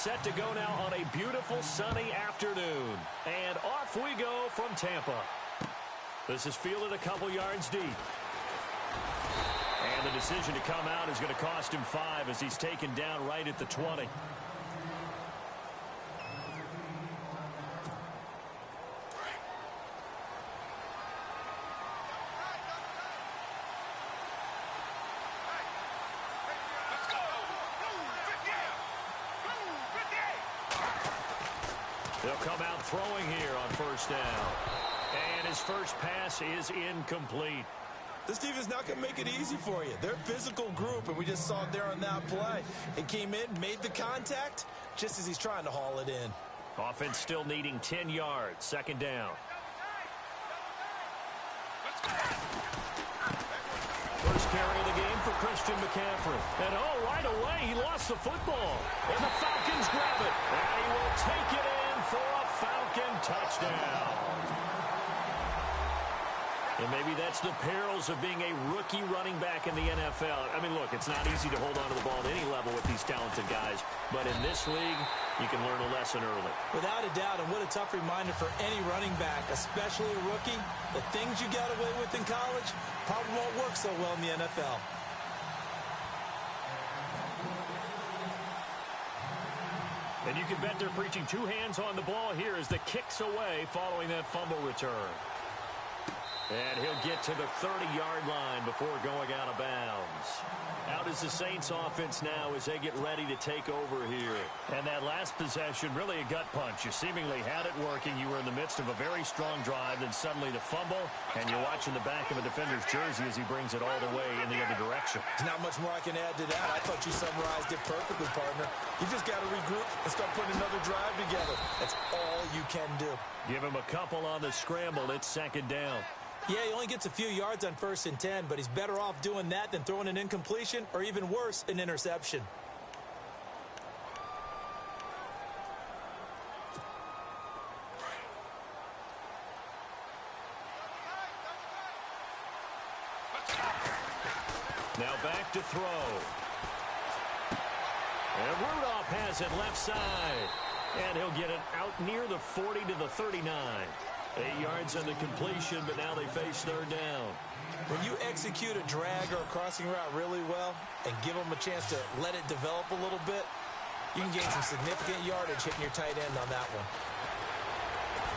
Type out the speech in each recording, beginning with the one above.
set to go now on a beautiful sunny afternoon. And off we go from Tampa. This is fielded a couple yards deep. And the decision to come out is going to cost him 5 as he's taken down right at the 20. They'll come out throwing here on first down. And his first pass is incomplete. This defense is not going to make it easy for you. They're a physical group, and we just saw it there on that play. It came in, made the contact, just as he's trying to haul it in. Offense still needing 10 yards. Second down. First carry of the game for Christian McCaffrey. And, right away, he lost the football. And the Falcons grab it. And he will take it in for a Falcon touchdown. And maybe that's the perils of being a rookie running back in the NFL. I mean, look, it's not easy to hold on to the ball at any level with these talented guys. But in this league, you can learn a lesson early. Without a doubt, and what a tough reminder for any running back, especially a rookie. The things you got away with in college probably won't work so well in the NFL. And you can bet they're preaching 2 hands on the ball here as the kick's away following that fumble return. And he'll get to the 30-yard line before going out of bounds. Out is the Saints offense now as they get ready to take over here. And that last possession, really a gut punch. You seemingly had it working. You were in the midst of a very strong drive, then suddenly the fumble, and you're watching the back of a defender's jersey as he brings it all the way in the other direction. There's not much more I can add to that. I thought you summarized it perfectly, partner. You just got to regroup and start putting another drive together. That's all you can do. Give him a couple on the scramble. It's second down. Yeah, he only gets a few yards on 1st and 10, but he's better off doing that than throwing an incompletion or even worse, an interception. Now back to throw. And Rudolph has it left side. And he'll get it out near the 40 to the 39. 8 yards on the completion, but now they face third down. When you execute a drag or a crossing route really well and give them a chance to let it develop a little bit, you can gain some significant yardage hitting your tight end on that one.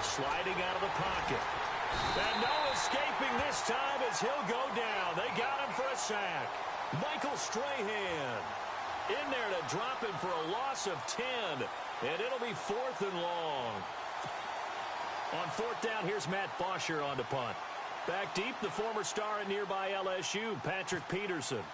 Sliding out of the pocket. And no escaping this time as he'll go down. They got him for a sack. Michael Strahan in there to drop him for a loss of 10. And it'll be 4th and long. On 4th down, here's Matt Bosher on the punt. Back deep, the former star at nearby LSU, Patrick Peterson.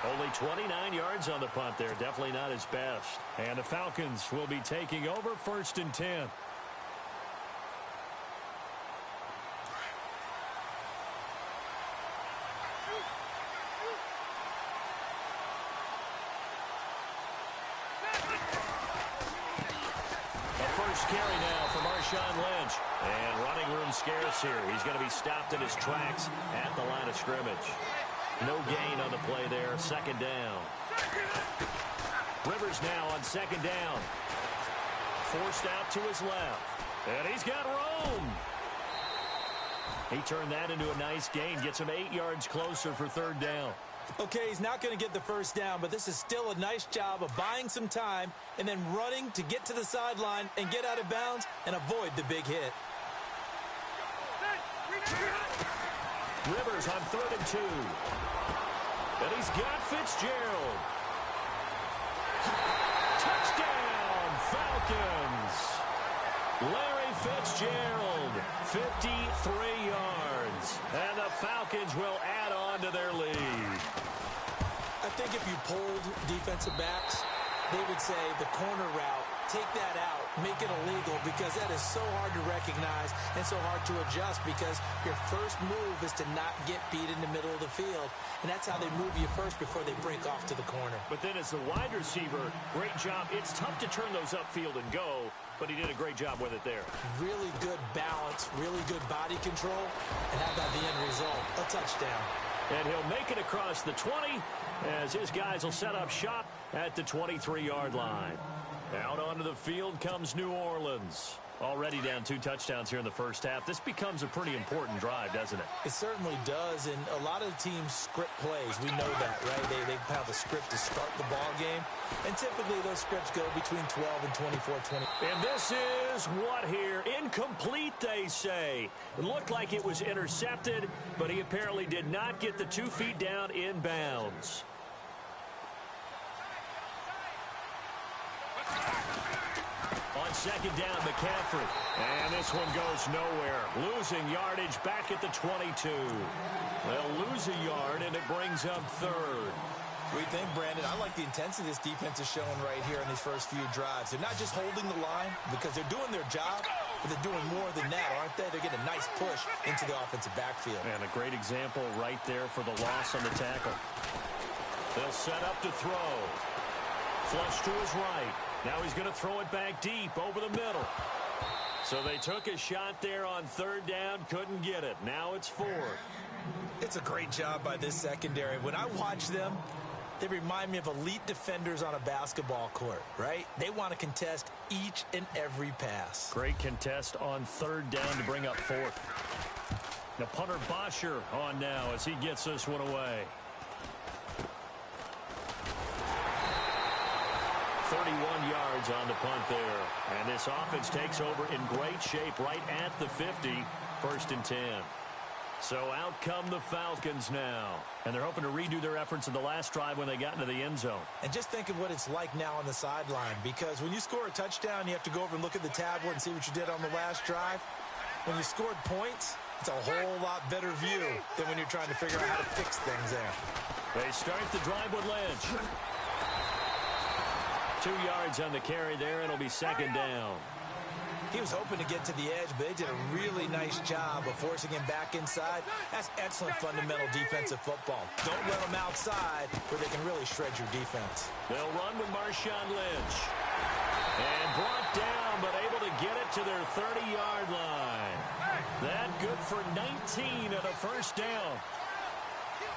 Only 29 yards on the punt there. Definitely not his best. And the Falcons will be taking over 1st and 10. Carry now for Marshawn Lynch. And running room scarce here. He's going to be stopped in his tracks at the line of scrimmage. No gain on the play there. Second down. Rivers now on second down. Forced out to his left. And he's got room. He turned that into a nice gain. Gets him 8 yards closer for third down. Okay, he's not going to get the first down, but this is still a nice job of buying some time and then running to get to the sideline and get out of bounds and avoid the big hit. Rivers on 3rd and 2. And he's got Fitzgerald. Touchdown, Falcons. Larry Fitzgerald, 53 yards. And the Falcons will add on to their lead. I think if you polled defensive backs, they would say the corner route take that out, make it illegal, because that is so hard to recognize and so hard to adjust, because your first move is to not get beat in the middle of the field, and that's how they move you first before they break off to the corner. But then as the wide receiver, great job. It's tough to turn those upfield and go, but he did a great job with it there. Really good balance, really good body control, and how about the end result? A touchdown. And he'll make it across the 20 as his guys will set up shop at the 23-yard line. Out onto the field comes New Orleans. Already down 2 touchdowns here in the first half. This becomes a pretty important drive, doesn't it? It certainly does, and a lot of teams script plays. We know that, right? They have a script to start the ball game, and typically those scripts go between 12 and 24-20. And this is what here? Incomplete, they say. It looked like it was intercepted, but he apparently did not get the 2 feet down in bounds. On second down, McCaffrey. And this one goes nowhere. Losing yardage back at the 22. They'll lose a yard, and it brings up third. What do you think, Brandon? I like the intensity this defense is showing right here in these first few drives. They're not just holding the line because they're doing their job, but they're doing more than that, aren't they? They're getting a nice push into the offensive backfield. And a great example right there for the loss on the tackle. They'll set up to throw. Flush to his right. Now he's going to throw it back deep over the middle. So they took a shot there on third down, couldn't get it. Now it's fourth. It's a great job by this secondary. When I watch them, they remind me of elite defenders on a basketball court, right? They want to contest each and every pass. Great contest on third down to bring up fourth. Now punter Bosher on now as he gets this one away. 31 yards on the punt there. And this offense takes over in great shape right at the 50. 1st and 10. So out come the Falcons now. And they're hoping to redo their efforts in the last drive when they got into the end zone. And just think of what it's like now on the sideline. Because when you score a touchdown, you have to go over and look at the tablet and see what you did on the last drive. When you scored points, it's a whole lot better view than when you're trying to figure out how to fix things there. They start the drive with Lynch. 2 yards on the carry there, and it'll be second down. He was hoping to get to the edge, but they did a really nice job of forcing him back inside. That's excellent fundamental defensive football. Don't let them outside where they can really shred your defense. They'll run with Marshawn Lynch. And brought down, but able to get it to their 30-yard line. That good for 19 at a first down.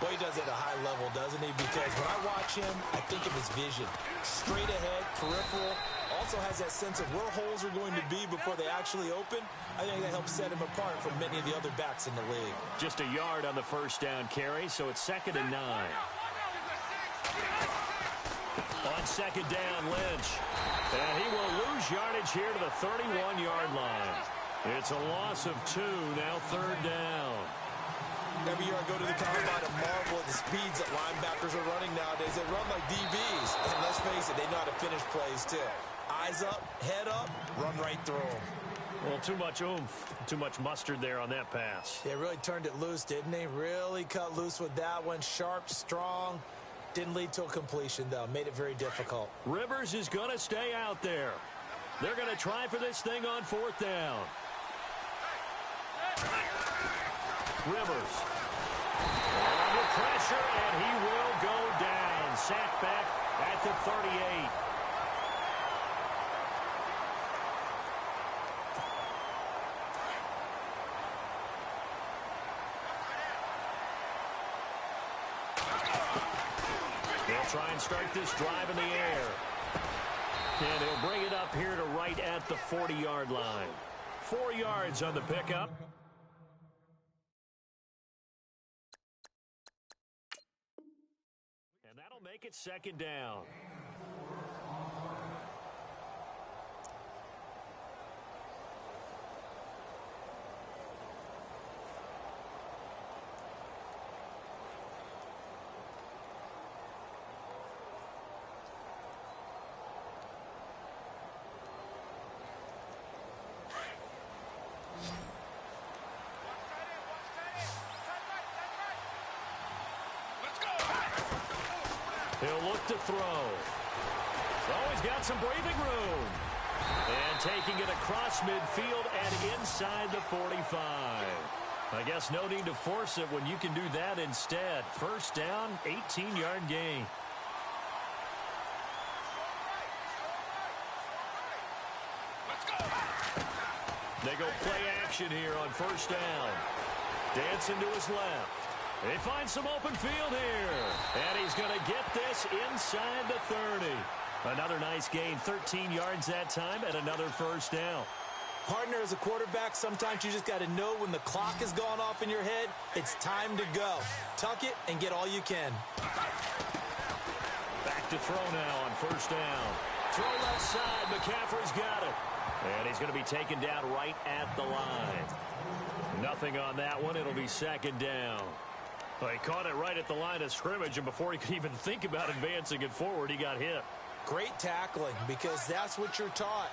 Well, he does it at a high level, doesn't he? Because when I watch him, I think of his vision. Straight ahead, peripheral. Also has that sense of where holes are going to be before they actually open. I think that helps set him apart from many of the other backs in the league. Just a yard on the first down carry, so it's 2nd and 9. On second down, Lynch. And he will lose yardage here to the 31-yard line. It's a loss of 2, now 3rd down. Every year I go to the combine and marvel at the speeds that linebackers are running nowadays. They run like DBs. And let's face it, they know how to finish plays too. Eyes up, head up, run right through them. Well, too much oomph, too much mustard there on that pass. They really turned it loose, didn't they? Really cut loose with that one. Sharp, strong. Didn't lead to a completion, though. Made it very difficult. Rivers is going to stay out there. They're going to try for this thing on 4th down. Rivers. Under pressure, and he will go down. Sacked back at the 38. They'll try and start this drive in the air. And he'll bring it up here to right at the 40-yard line. 4 yards on the pickup. And that'll make it 2nd down. He'll look to throw. Oh, he's got some breathing room. And taking it across midfield and inside the 45. I guess no need to force it when you can do that instead. First down, 18-yard gain. They go play action here on first down. Dancing to his left. They find some open field here. And he's going to get this inside the 30. Another nice gain, 13 yards that time, and another first down. Partner, as a quarterback, sometimes you just got to know when the clock has gone off in your head, it's time to go. Tuck it and get all you can. Back to throw now on first down. Throw left side. McCaffrey's got it. And he's going to be taken down right at the line. Nothing on that one. It'll be second down. Well, he caught it right at the line of scrimmage, and before he could even think about advancing it forward, he got hit. Great tackling, because that's what you're taught.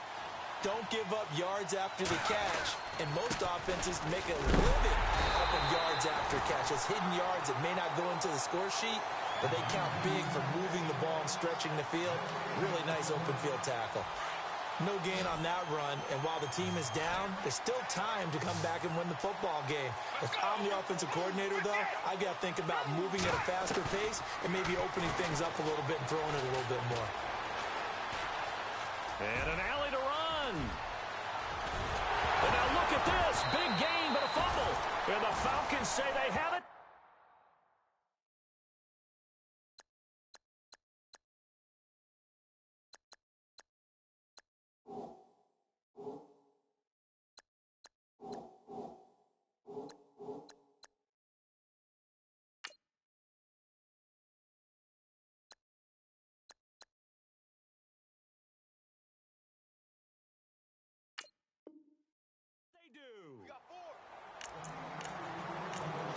Don't give up yards after the catch. And most offenses make a living off of yards after catches. Hidden yards that may not go into the score sheet, but they count big for moving the ball and stretching the field. Really nice open field tackle. No gain on that run, and while the team is down, there's still time to come back and win the football game. If I'm the offensive coordinator, though, I've got to think about moving at a faster pace and maybe opening things up a little bit and throwing it a little bit more. And an alley to run. And now look at this. Big gain, but a fumble. And the Falcons say they have it.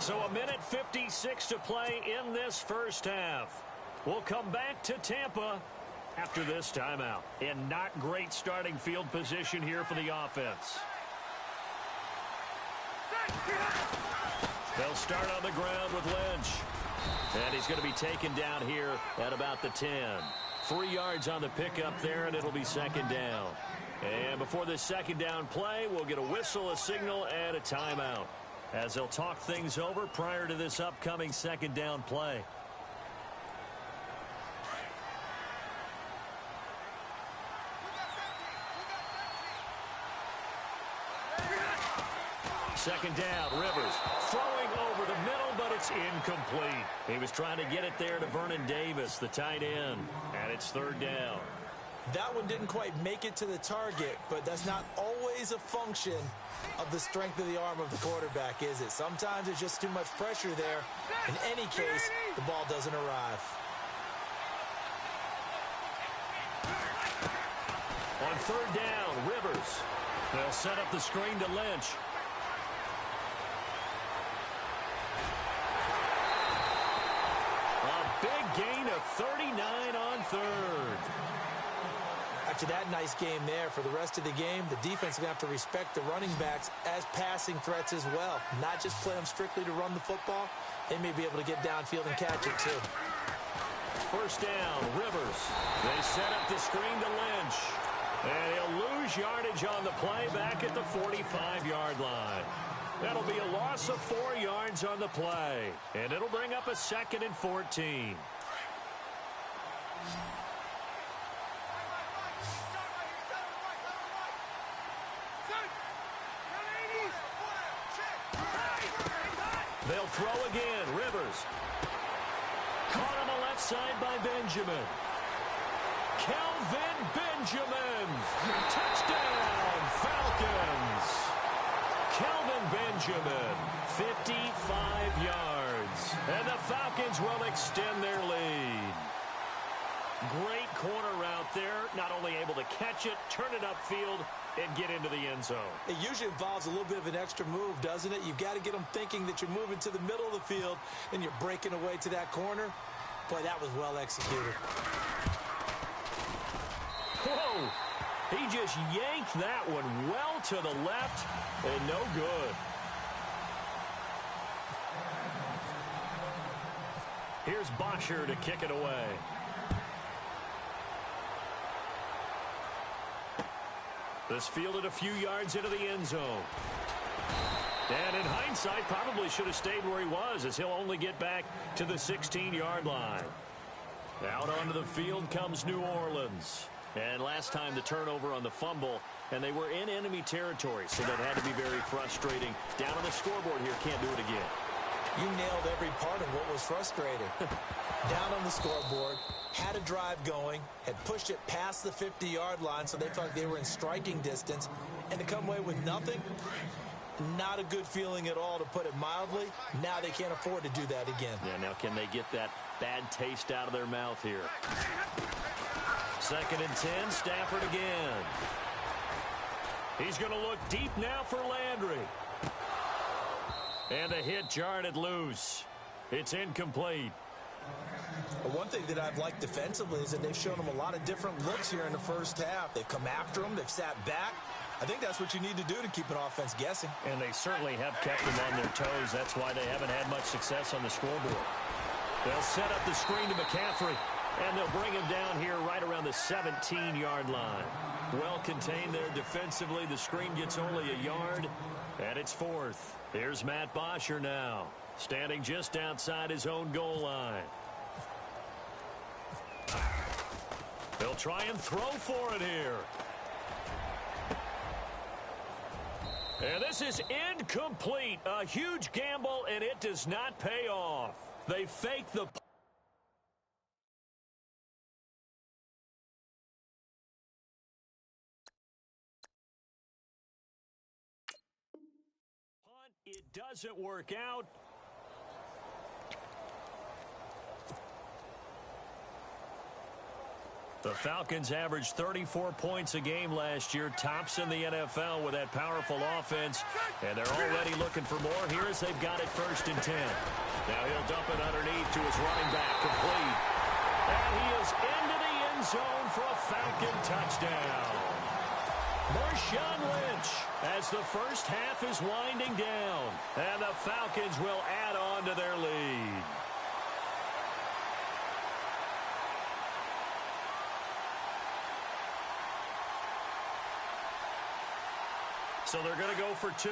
So a minute 56 to play in this first half. We'll come back to Tampa after this timeout. In not great starting field position here for the offense. They'll start on the ground with Lynch. And he's going to be taken down here at about the 10. 3 yards on the pickup there, and it'll be second down. And before this second down play, we'll get a whistle, a signal, and a timeout, as they'll talk things over prior to this upcoming second down play. Second down, Rivers throwing over the middle, but it's incomplete. He was trying to get it there to Vernon Davis, the tight end, and it's third down. That one didn't quite make it to the target, but that's not always a function of the strength of the arm of the quarterback, is it? Sometimes there's just too much pressure there. In any case, the ball doesn't arrive. On third down, Rivers. They'll set up the screen to Lynch. A big gain of 39 on third. After that nice game there, for the rest of the game, the defense is going to have to respect the running backs as passing threats as well. Not just play them strictly to run the football. They may be able to get downfield and catch it too. First down, Rivers. They set up the screen to Lynch. And he'll lose yardage on the play back at the 45-yard line. That'll be a loss of 4 yards on the play. And it'll bring up a 2nd and 14. They'll throw again. Rivers. Caught on the left side by Benjamin. Kelvin Benjamin. Touchdown, Falcons. Kelvin Benjamin, 55 yards. And the Falcons will extend their lead. Great corner route there. Not only able to catch it, turn it upfield, and get into the end zone. It usually involves a little bit of an extra move, doesn't it? You've got to get them thinking that you're moving to the middle of the field and you're breaking away to that corner. Boy, that was well executed. Whoa! He just yanked that one well to the left and no good. Here's Bosher to kick it away. This fielded a few yards into the end zone. And in hindsight, probably should have stayed where he was, as he'll only get back to the 16-yard line. Out onto the field comes New Orleans. And last time the turnover on the fumble, and they were in enemy territory, so that had to be very frustrating. Down on the scoreboard here, can't do it again. You nailed every part of what was frustrating. Down on the scoreboard, had a drive going, had pushed it past the 50-yard line, so they felt they were in striking distance, and to come away with nothing, not a good feeling at all, to put it mildly. Now they can't afford to do that again. Yeah, now can they get that bad taste out of their mouth here? 2nd and 10, Stafford again. He's going to look deep now for Landry. And the hit jarred it loose. It's incomplete. One thing that I've liked defensively is that they've shown them a lot of different looks here in the first half. They've come after them. They've sat back. I think that's what you need to do to keep an offense guessing. And they certainly have kept them on their toes. That's why they haven't had much success on the scoreboard. They'll set up the screen to McCaffrey, and they'll bring him down here right around the 17-yard line. Well contained there defensively. The screen gets only a yard, and it's 4th. Here's Matt Bosher now, standing just outside his own goal line. They'll try and throw for it here. And this is incomplete. A huge gamble, and it does not pay off. They fake the punt. It doesn't work out. The Falcons averaged 34 points a game last year, tops in the NFL with that powerful offense, and they're already looking for more here as they've got it 1st and 10. Now he'll dump it underneath to his running back, complete. And he is into the end zone for a Falcon touchdown. Marshawn Lynch, as the first half is winding down, and the Falcons will add on to their lead. So they're going to go for 2.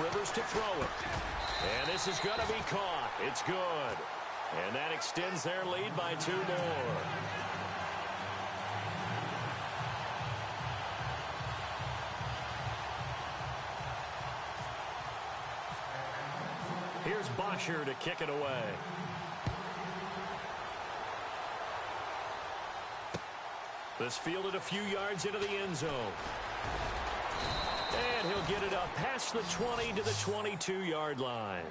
Rivers to throw it. And this is going to be caught. It's good. And that extends their lead by 2 more. Here's Bosher to kick it away. This fielded a few yards into the end zone. And he'll get it up past the 20 to the 22-yard line.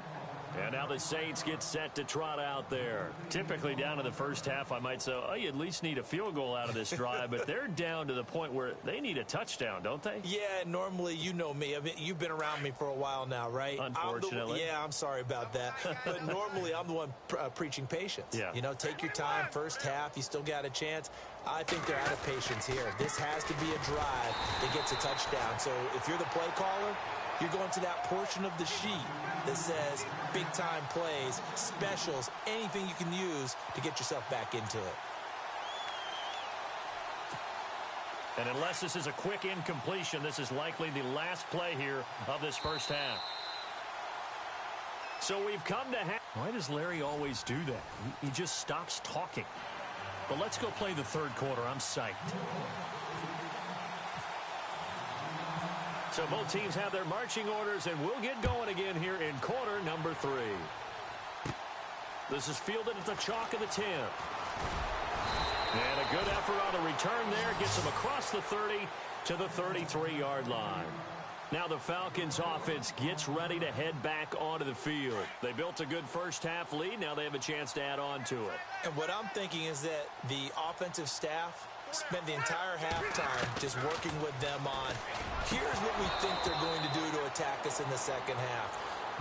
And now the Saints get set to trot out there. Typically down to the first half, I might say, oh, you at least need a field goal out of this drive. But they're down to the point where they need a touchdown, don't they? Yeah, normally, you know me. I mean, you've been around me for a while now, right? Unfortunately. I'm sorry about that. But normally, I'm the one preaching patience. Yeah. You know, take your time. First half, you still got a chance. I think they're out of patience here. This has to be a drive that gets a touchdown. So if you're the play caller, you're going to that portion of the sheet that says big-time plays, specials, anything you can use to get yourself back into it. And unless this is a quick incompletion, this is likely the last play here of this first half. So we've come to half. Why does Larry always do that? He just stops talking. But let's go play the 3rd quarter. I'm psyched. So both teams have their marching orders, and we'll get going again here in quarter number 3. This is fielded at the chalk of the 10. And a good effort on the return there. Gets them across the 30 to the 33-yard line. Now the Falcons offense gets ready to head back onto the field. They built a good first half lead. Now they have a chance to add on to it. And what I'm thinking is that the offensive staff spent the entire halftime just working with them on, here's what we think they're going to do to attack us in the second half.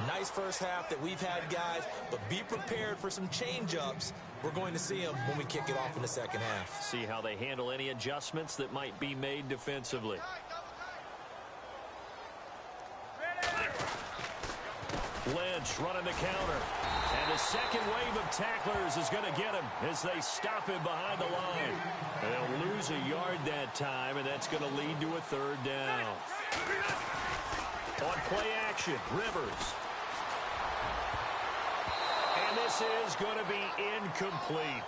Nice first half that we've had, guys, but be prepared for some change-ups. We're going to see them when we kick it off in the second half. See how they handle any adjustments that might be made defensively. Lynch running the counter. And the second wave of tacklers is going to get him as they stop him behind the line. And they'll lose a yard that time, and that's going to lead to a third down. On play action, Rivers. And this is going to be incomplete.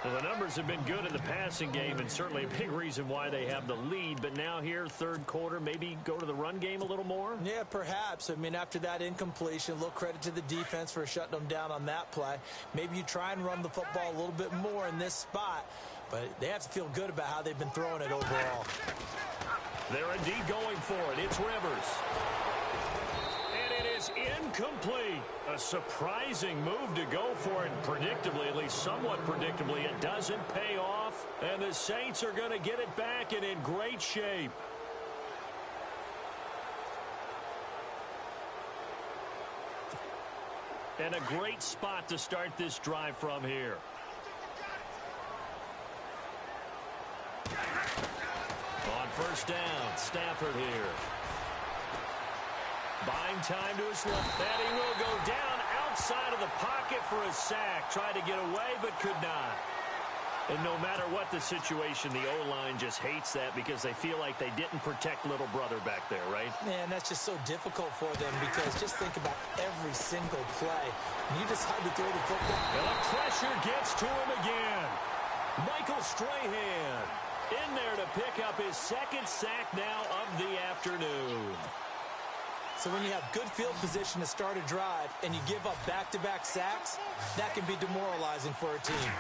Well, the numbers have been good in the passing game, and certainly a big reason why they have the lead. But now here, third quarter, maybe go to the run game a little more? Yeah, perhaps. I mean, after that incompletion, a little credit to the defense for shutting them down on that play. Maybe you try and run the football a little bit more in this spot, but they have to feel good about how they've been throwing it overall. They're indeed going for it. It's Rivers. And it is incomplete. A surprising move to go for it. Predictably, at least somewhat predictably, it doesn't pay off. And the Saints are going to get it back and in great shape. And a great spot to start this drive from here. On first down, Stafford here. Buying time to his left. And he will go down outside of the pocket for a sack. Tried to get away, but could not. And no matter what the situation, the O-line just hates that because they feel like they didn't protect little brother back there, right? Man, that's just so difficult for them because just think about every single play. And you decide to throw the football. And the pressure gets to him again. Michael Strahan in there to pick up his second sack now of the afternoon. So when you have good field position to start a drive and you give up back-to-back sacks, that can be demoralizing for a team.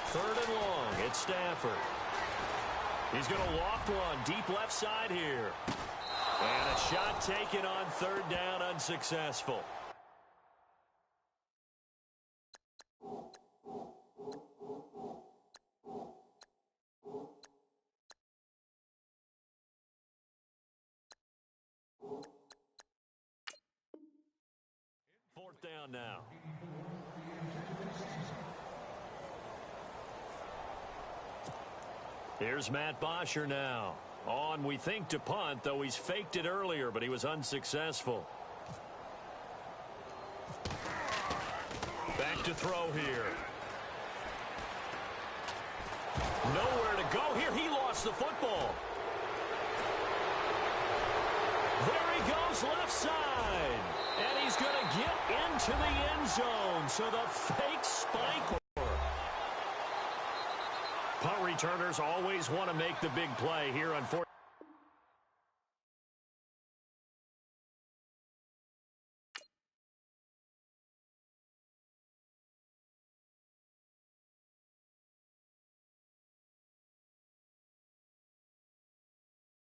Third and long, it's Stafford. He's going to loft one deep left side here. And a shot taken on third down, unsuccessful. Fourth down now. Here's Matt Bosher now. On, we think, to punt, though he's faked it earlier, but he was unsuccessful. Back to throw here. Nowhere to go here. He lost the football. There he goes left side. And he's going to get into the end zone. So the fake spike. Punt returners always want to make the big play here on fourth.